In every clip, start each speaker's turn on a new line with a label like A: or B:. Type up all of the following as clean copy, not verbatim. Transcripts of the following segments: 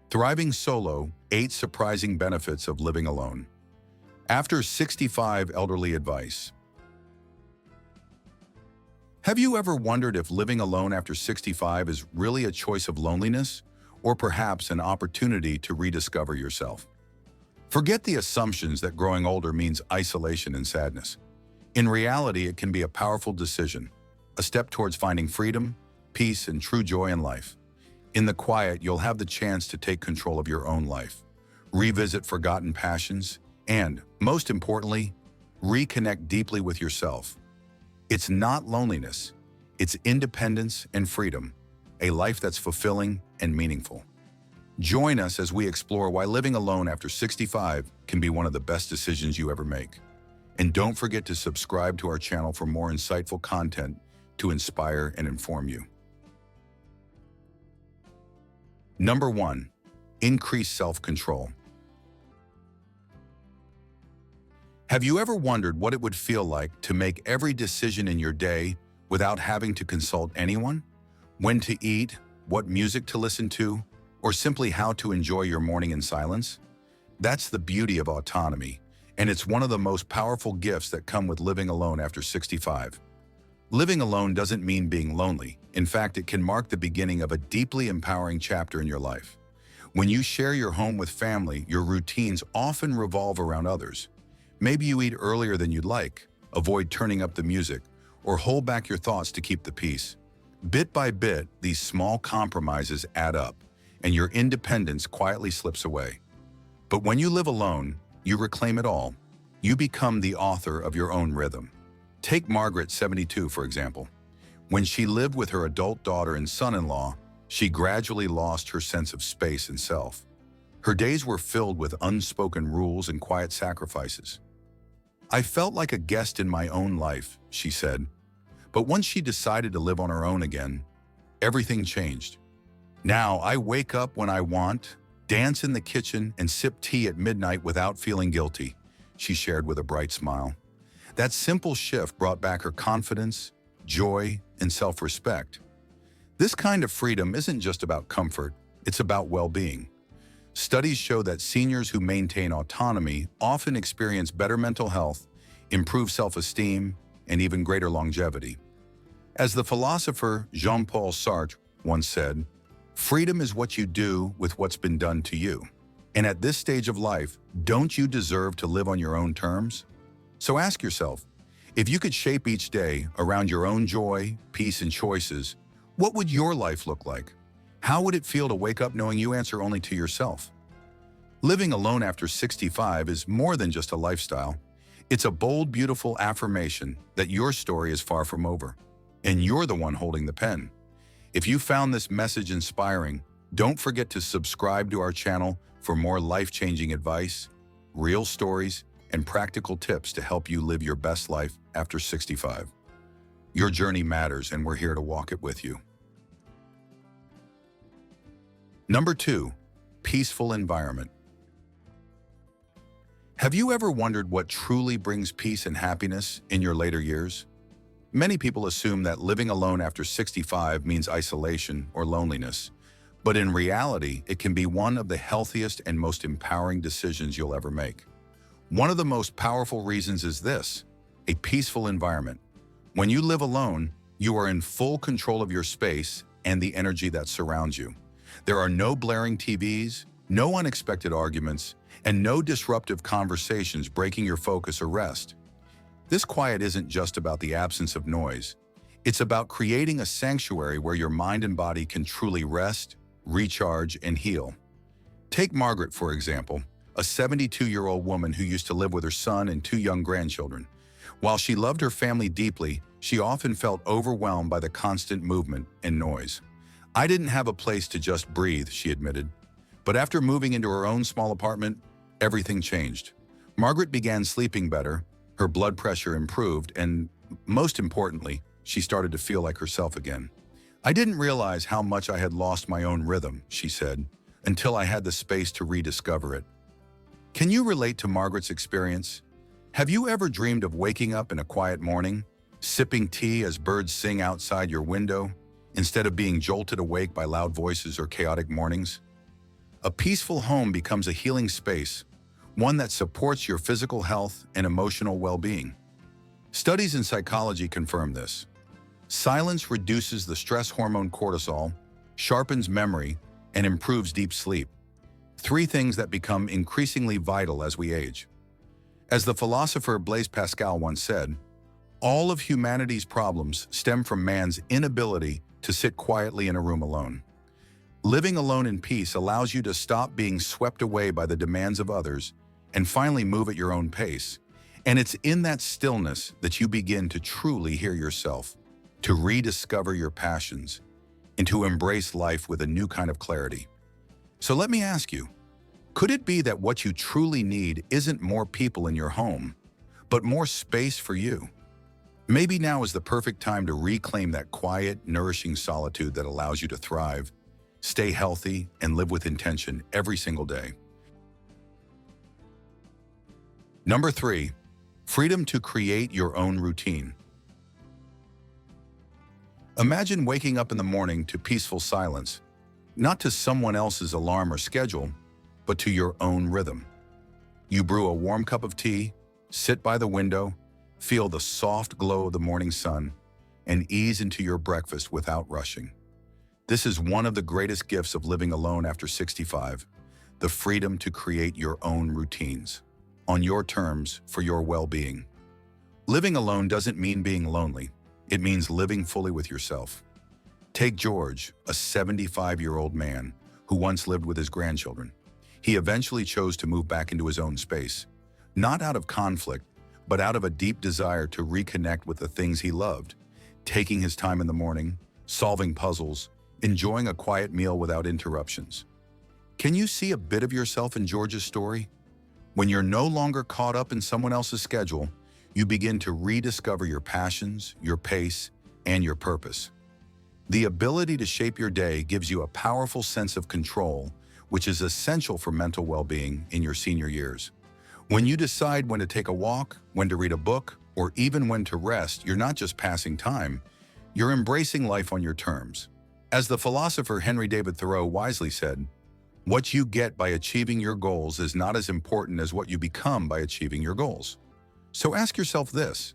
A: Thriving Solo, 8 Surprising Benefits of Living Alone. After 65 Elderly Advice. Have you ever wondered if living alone after 65 is really a choice of loneliness, or perhaps an opportunity to rediscover yourself? Forget the assumptions that growing older means isolation and sadness. In reality, it can be a powerful decision, a step towards finding freedom, peace, and true joy in life. In the quiet, you'll have the chance to take control of your own life, revisit forgotten passions, and, most importantly, reconnect deeply with yourself. It's not loneliness, it's independence and freedom, a life that's fulfilling and meaningful. Join us as we explore why living alone after 65 can be one of the best decisions you ever make. And don't forget to subscribe to our channel for more insightful content to inspire and inform you. Number 1. Increase self-control. Have you ever wondered what it would feel like to make every decision in your day without having to consult anyone? When to eat, what music to listen to, or simply how to enjoy your morning in silence? That's the beauty of autonomy, and it's one of the most powerful gifts that come with living alone after 65. Living alone doesn't mean being lonely. In fact, it can mark the beginning of a deeply empowering chapter in your life. When you share your home with family, your routines often revolve around others. Maybe you eat earlier than you'd like, avoid turning up the music, or hold back your thoughts to keep the peace. Bit by bit, these small compromises add up, and your independence quietly slips away. But when you live alone, you reclaim it all. You become the author of your own rhythm. Take Margaret, 72, for example. When she lived with her adult daughter and son-in-law, she gradually lost her sense of space and self. Her days were filled with unspoken rules and quiet sacrifices. "I felt like a guest in my own life," she said. But once she decided to live on her own again, everything changed. "Now I wake up when I want, dance in the kitchen, and sip tea at midnight without feeling guilty," she shared with a bright smile. That simple shift brought back her confidence, joy, and self-respect. This kind of freedom isn't just about comfort, it's about well-being. Studies show that seniors who maintain autonomy often experience better mental health, improved self-esteem, and even greater longevity. As the philosopher Jean-Paul Sartre once said, "Freedom is what you do with what's been done to you." And at this stage of life, don't you deserve to live on your own terms? So ask yourself, if you could shape each day around your own joy, peace, and choices, what would your life look like? How would it feel to wake up knowing you answer only to yourself? Living alone after 65 is more than just a lifestyle. It's a bold, beautiful affirmation that your story is far from over, and you're the one holding the pen. If you found this message inspiring, don't forget to subscribe to our channel for more life-changing advice, real stories, and practical tips to help you live your best life after 65. Your journey matters, and we're here to walk it with you. Number 2, peaceful environment. Have you ever wondered what truly brings peace and happiness in your later years? Many people assume that living alone after 65 means isolation or loneliness, but in reality, it can be one of the healthiest and most empowering decisions you'll ever make. One of the most powerful reasons is this: a peaceful environment. When you live alone, you are in full control of your space and the energy that surrounds you. There are no blaring TVs, no unexpected arguments, and no disruptive conversations breaking your focus or rest. This quiet isn't just about the absence of noise. It's about creating a sanctuary where your mind and body can truly rest, recharge, and heal. Take Margaret, for example, a 72-year-old woman who used to live with her son and 2 young grandchildren. While she loved her family deeply, she often felt overwhelmed by the constant movement and noise. "I didn't have a place to just breathe," she admitted. But after moving into her own small apartment, everything changed. Margaret began sleeping better, her blood pressure improved, and most importantly, she started to feel like herself again. "I didn't realize how much I had lost my own rhythm," she said, "until I had the space to rediscover it." Can you relate to Margaret's experience? Have you ever dreamed of waking up in a quiet morning, sipping tea as birds sing outside your window, instead of being jolted awake by loud voices or chaotic mornings? A peaceful home becomes a healing space, one that supports your physical health and emotional well-being. Studies in psychology confirm this. Silence reduces the stress hormone cortisol, sharpens memory, and improves deep sleep. Three things that become increasingly vital as we age. As the philosopher Blaise Pascal once said, all of humanity's problems stem from man's inability to sit quietly in a room alone. Living alone in peace allows you to stop being swept away by the demands of others and finally move at your own pace. And it's in that stillness that you begin to truly hear yourself, to rediscover your passions, and to embrace life with a new kind of clarity. So let me ask you, could it be that what you truly need isn't more people in your home, but more space for you? Maybe now is the perfect time to reclaim that quiet, nourishing solitude that allows you to thrive, stay healthy, and live with intention every single day. Number 3, freedom to create your own routine. Imagine waking up in the morning to peaceful silence, not to someone else's alarm or schedule, but to your own rhythm. You brew a warm cup of tea, sit by the window, feel the soft glow of the morning sun, and ease into your breakfast without rushing. This is one of the greatest gifts of living alone after 65, the freedom to create your own routines, on your terms, for your well-being. Living alone doesn't mean being lonely. It means living fully with yourself. Take George, a 75-year-old man who once lived with his grandchildren. He eventually chose to move back into his own space, not out of conflict, but out of a deep desire to reconnect with the things he loved, taking his time in the morning, solving puzzles, enjoying a quiet meal without interruptions. Can you see a bit of yourself in George's story? When you're no longer caught up in someone else's schedule, you begin to rediscover your passions, your pace, and your purpose. The ability to shape your day gives you a powerful sense of control, which is essential for mental well-being in your senior years. When you decide when to take a walk, when to read a book, or even when to rest, you're not just passing time, you're embracing life on your terms. As the philosopher Henry David Thoreau wisely said, "What you get by achieving your goals is not as important as what you become by achieving your goals." So ask yourself this: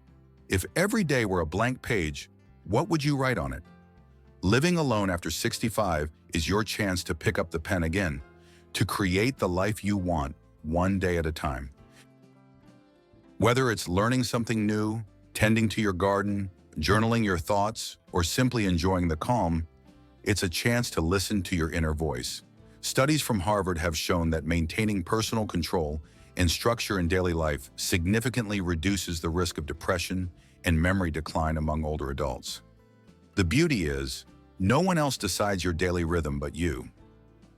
A: if every day were a blank page, what would you write on it? Living alone after 65 is your chance to pick up the pen again, to create the life you want, one day at a time. Whether it's learning something new, tending to your garden, journaling your thoughts, or simply enjoying the calm, it's a chance to listen to your inner voice. Studies from Harvard have shown that maintaining personal control and structure in daily life significantly reduces the risk of depression and memory decline among older adults. The beauty is, no one else decides your daily rhythm but you.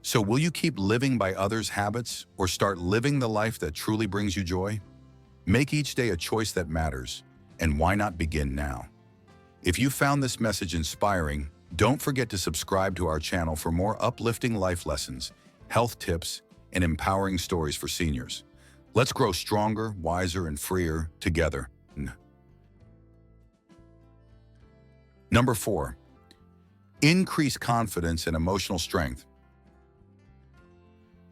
A: So will you keep living by others' habits or start living the life that truly brings you joy? Make each day a choice that matters, and why not begin now? If you found this message inspiring, don't forget to subscribe to our channel for more uplifting life lessons, health tips, and empowering stories for seniors. Let's grow stronger, wiser, and freer together. Number 4, increase confidence and emotional strength.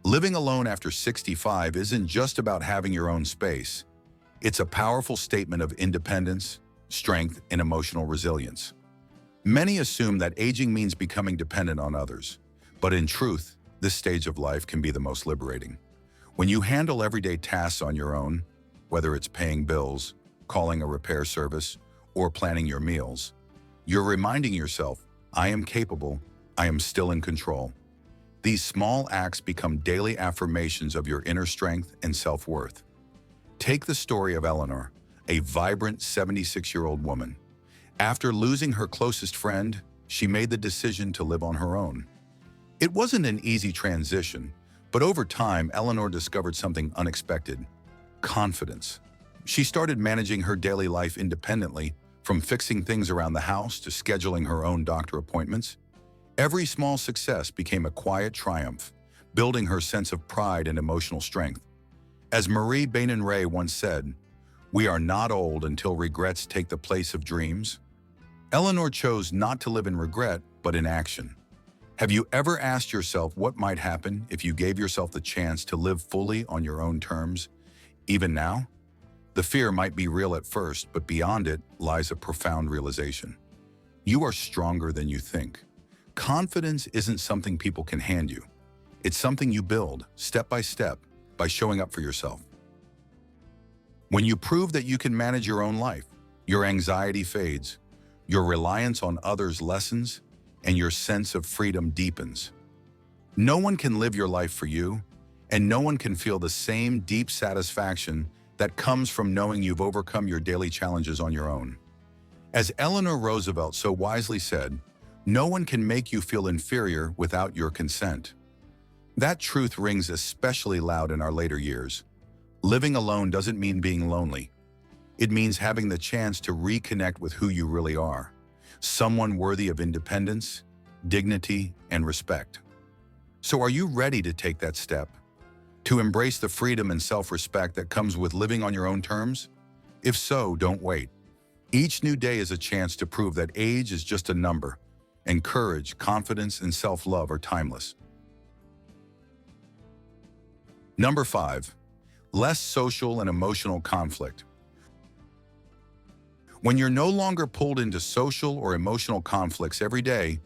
A: Living alone after 65 isn't just about having your own space. It's a powerful statement of independence, strength, and emotional resilience. Many assume that aging means becoming dependent on others, but in truth, this stage of life can be the most liberating. When you handle everyday tasks on your own, whether it's paying bills, calling a repair service, or planning your meals, you're reminding yourself, I am capable, I am still in control. These small acts become daily affirmations of your inner strength and self-worth. Take the story of Eleanor, a vibrant 76-year-old woman. After losing her closest friend, she made the decision to live on her own. It wasn't an easy transition, but over time, Eleanor discovered something unexpected: confidence. She started managing her daily life independently, from fixing things around the house to scheduling her own doctor appointments. Every small success became a quiet triumph, building her sense of pride and emotional strength. As Marie Bainan-Ray once said, "We are not old until regrets take the place of dreams." Eleanor chose not to live in regret, but in action. Have you ever asked yourself what might happen if you gave yourself the chance to live fully on your own terms, even now? The fear might be real at first, but beyond it lies a profound realization. You are stronger than you think. Confidence isn't something people can hand you. It's something you build, step by showing up for yourself. When you prove that you can manage your own life, your anxiety fades, your reliance on others lessens, and your sense of freedom deepens. No one can live your life for you, and no one can feel the same deep satisfaction that comes from knowing you've overcome your daily challenges on your own. As Eleanor Roosevelt so wisely said, no one can make you feel inferior without your consent. That truth rings especially loud in our later years. Living alone doesn't mean being lonely. It means having the chance to reconnect with who you really are, someone worthy of independence, dignity, and respect. So are you ready to take that step? To embrace the freedom and self-respect that comes with living on your own terms? If so, don't wait. Each new day is a chance to prove that age is just a number, and courage, confidence, and self-love are timeless. Number 5. Less social and emotional conflict. When you're no longer pulled into social or emotional conflicts every day,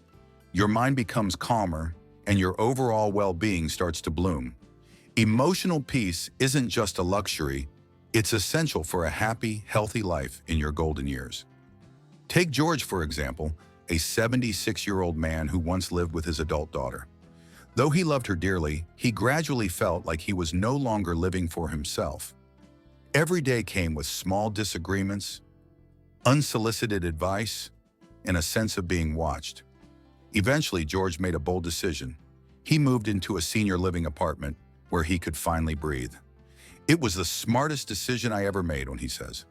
A: your mind becomes calmer and your overall well-being starts to bloom. Emotional peace isn't just a luxury, it's essential for a happy, healthy life in your golden years. Take George, for example, a 76-year-old man who once lived with his adult daughter. Though he loved her dearly, he gradually felt like he was no longer living for himself. Every day came with small disagreements, unsolicited advice, and a sense of being watched. Eventually, George made a bold decision. He moved into a senior living apartment where he could finally breathe. It was the smartest decision I ever made, he says.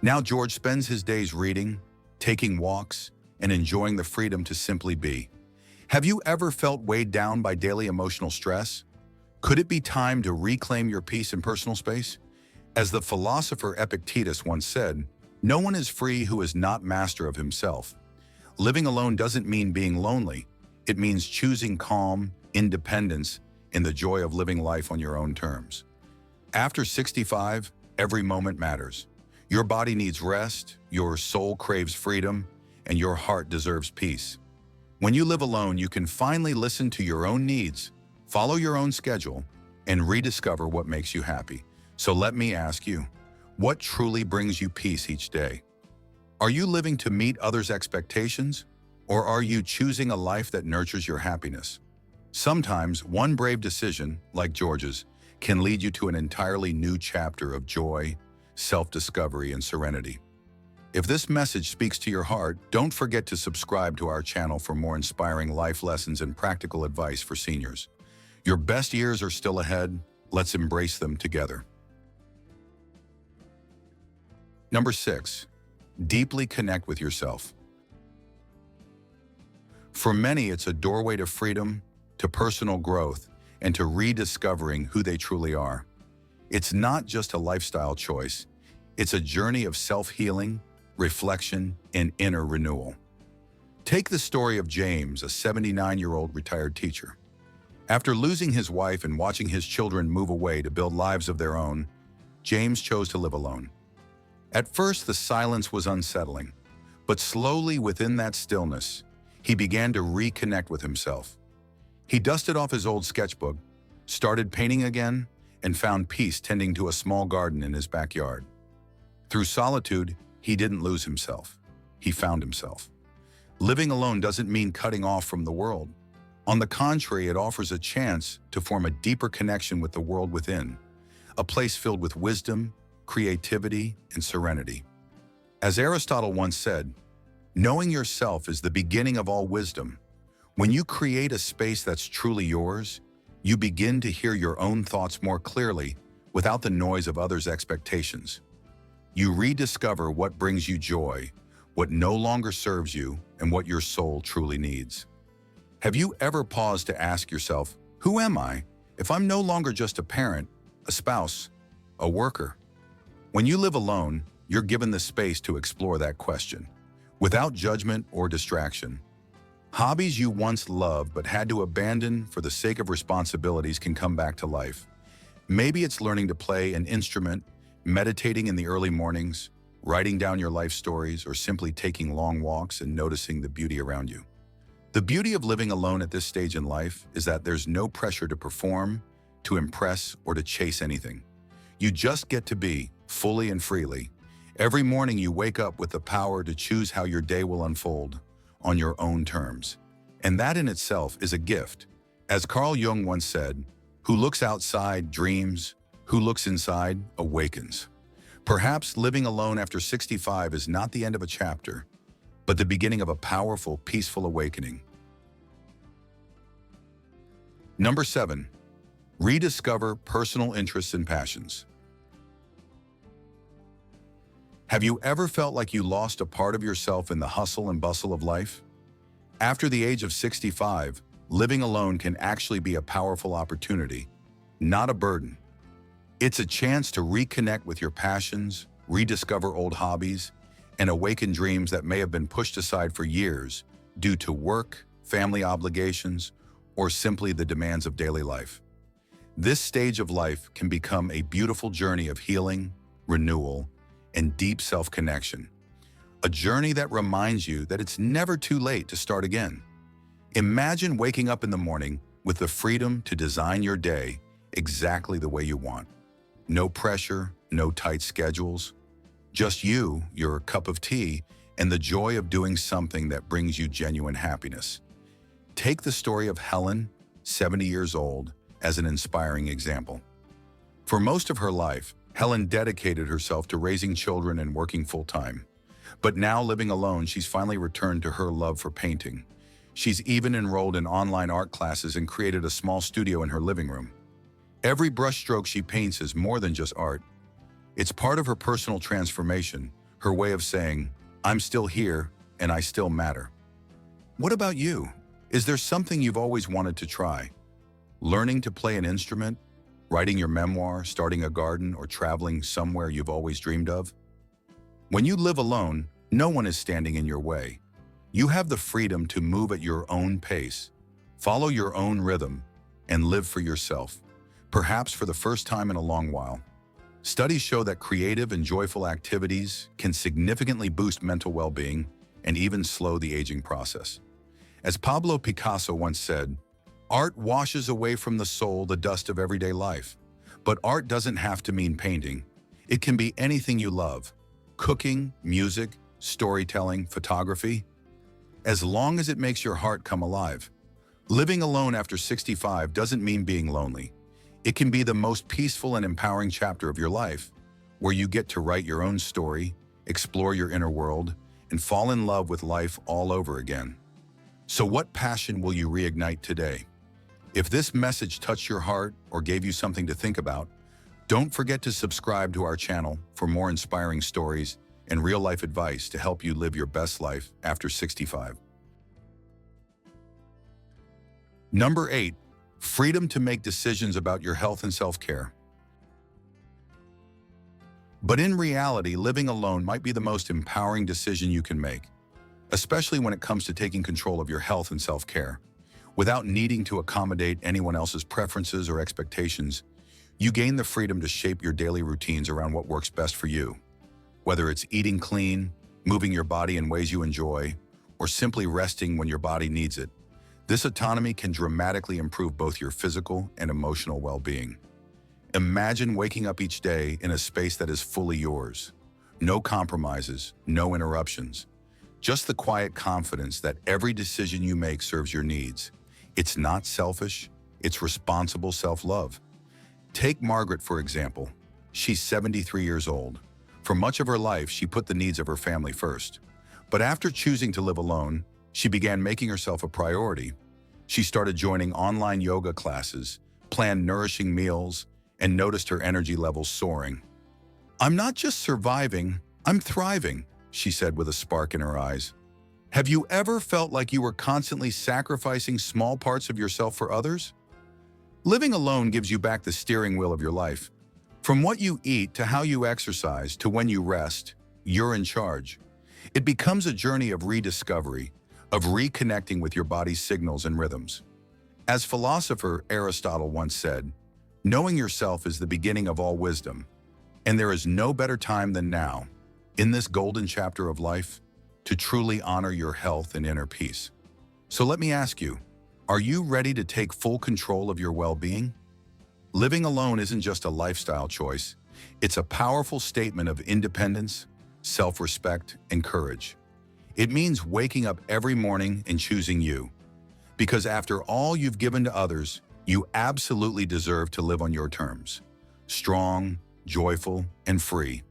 A: Now George spends his days reading, taking walks, and enjoying the freedom to simply be. Have you ever felt weighed down by daily emotional stress? Could it be time to reclaim your peace and personal space? As the philosopher Epictetus once said, no one is free who is not master of himself. Living alone doesn't mean being lonely. It means choosing calm, independence, and the joy of living life on your own terms. After 65, every moment matters. Your body needs rest, your soul craves freedom, and your heart deserves peace. When you live alone, you can finally listen to your own needs, follow your own schedule, and rediscover what makes you happy. So let me ask you, what truly brings you peace each day? Are you living to meet others' expectations, or are you choosing a life that nurtures your happiness? Sometimes one brave decision, like George's, can lead you to an entirely new chapter of joy, self-discovery, and serenity. If this message speaks to your heart, don't forget to subscribe to our channel for more inspiring life lessons and practical advice for seniors. Your best years are still ahead. Let's embrace them together. Number 6. Deeply connect with yourself. For many, it's a doorway to freedom, to personal growth, and to rediscovering who they truly are. It's not just a lifestyle choice, it's a journey of self-healing, reflection, and inner renewal. Take the story of James, a 79-year-old retired teacher. After losing his wife and watching his children move away to build lives of their own, James chose to live alone. At first, the silence was unsettling, but slowly within that stillness, he began to reconnect with himself. He dusted off his old sketchbook, started painting again, and found peace tending to a small garden in his backyard. Through solitude, he didn't lose himself. He found himself. Living alone doesn't mean cutting off from the world. On the contrary, it offers a chance to form a deeper connection with the world within, a place filled with wisdom, creativity, and serenity. As Aristotle once said, knowing yourself is the beginning of all wisdom. When you create a space that's truly yours, you begin to hear your own thoughts more clearly without the noise of others' expectations. You rediscover what brings you joy, what no longer serves you, and what your soul truly needs. Have you ever paused to ask yourself, who am I if I'm no longer just a parent, a spouse, a worker? When you live alone, you're given the space to explore that question, without judgment or distraction. Hobbies you once loved but had to abandon for the sake of responsibilities can come back to life. Maybe it's learning to play an instrument, meditating in the early mornings, writing down your life stories, or simply taking long walks and noticing the beauty around you. The beauty of living alone at this stage in life is that there's no pressure to perform, to impress, or to chase anything. You just get to be, fully and freely. Every morning you wake up with the power to choose how your day will unfold, on your own terms. And that in itself is a gift. As Carl Jung once said, "Who looks outside dreams, who looks inside awakens." Perhaps living alone after 65 is not the end of a chapter, but the beginning of a powerful, peaceful awakening. Number 7. Rediscover personal interests and passions. Have you ever felt like you lost a part of yourself in the hustle and bustle of life? After the age of 65, living alone can actually be a powerful opportunity, not a burden. It's a chance to reconnect with your passions, rediscover old hobbies, and awaken dreams that may have been pushed aside for years due to work, family obligations, or simply the demands of daily life. This stage of life can become a beautiful journey of healing, renewal, and deep self-connection. A journey that reminds you that it's never too late to start again. Imagine waking up in the morning with the freedom to design your day exactly the way you want. No pressure, no tight schedules. Just you, your cup of tea, and the joy of doing something that brings you genuine happiness. Take the story of Helen, 70 years old, as an inspiring example. For most of her life, Helen dedicated herself to raising children and working full-time. But now, living alone, she's finally returned to her love for painting. She's even enrolled in online art classes and created a small studio in her living room. Every brushstroke she paints is more than just art. It's part of her personal transformation, her way of saying, "I'm still here and I still matter." What about you? Is there something you've always wanted to try? Learning to play an instrument? Writing your memoir, starting a garden, or traveling somewhere you've always dreamed of? When you live alone, no one is standing in your way. You have the freedom to move at your own pace, follow your own rhythm, and live for yourself, perhaps for the first time in a long while. Studies show that creative and joyful activities can significantly boost mental well-being and even slow the aging process. As Pablo Picasso once said, "Art washes away from the soul the dust of everyday life." But art doesn't have to mean painting. It can be anything you love: cooking, music, storytelling, photography. As long as it makes your heart come alive. Living alone after 65 doesn't mean being lonely. It can be the most peaceful and empowering chapter of your life, where you get to write your own story, explore your inner world, and fall in love with life all over again. So what passion will you reignite today? If this message touched your heart or gave you something to think about, don't forget to subscribe to our channel for more inspiring stories and real-life advice to help you live your best life after 65. Number 8, freedom to make decisions about your health and self-care. But in reality, living alone might be the most empowering decision you can make, especially when it comes to taking control of your health and self-care. Without needing to accommodate anyone else's preferences or expectations, you gain the freedom to shape your daily routines around what works best for you. Whether it's eating clean, moving your body in ways you enjoy, or simply resting when your body needs it, this autonomy can dramatically improve both your physical and emotional well-being. Imagine waking up each day in a space that is fully yours. No compromises, no interruptions. Just the quiet confidence that every decision you make serves your needs. It's not selfish, it's responsible self-love. Take Margaret, for example. She's 73 years old. For much of her life, she put the needs of her family first. But after choosing to live alone, she began making herself a priority. She started joining online yoga classes, planned nourishing meals, and noticed her energy levels soaring. "I'm not just surviving, I'm thriving," she said with a spark in her eyes. Have you ever felt like you were constantly sacrificing small parts of yourself for others? Living alone gives you back the steering wheel of your life. From what you eat to how you exercise to when you rest, you're in charge. It becomes a journey of rediscovery, of reconnecting with your body's signals and rhythms. As philosopher Aristotle once said, knowing yourself is the beginning of all wisdom, and there is no better time than now, in this golden chapter of life, to truly honor your health and inner peace. So let me ask you, are you ready to take full control of your well-being? Living alone isn't just a lifestyle choice, it's a powerful statement of independence, self-respect, and courage. It means waking up every morning and choosing you. Because after all you've given to others, you absolutely deserve to live on your terms. Strong, joyful, and free.